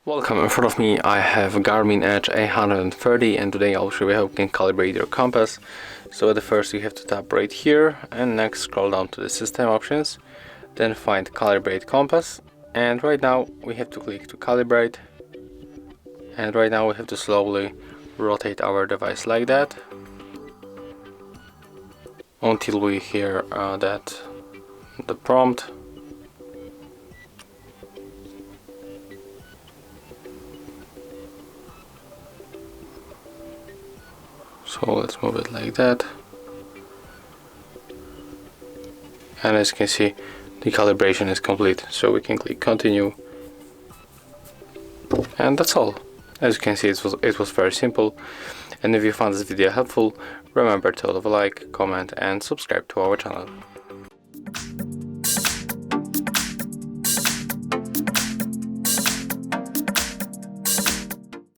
Welcome, in front of me I have a Garmin Edge 830 and today I'll show you how you can calibrate your compass. So at the first you have to tap right here and next scroll down to the system options, then find Calibrate Compass, and right now we have to click to calibrate, and right now we have to slowly rotate our device like that until we hear the prompt. So let's move it like that, and as you can see the calibration is complete, so we can click continue, and that's all. As you can see, it was very simple, and if you found this video helpful, remember to leave a like, comment and subscribe to our channel.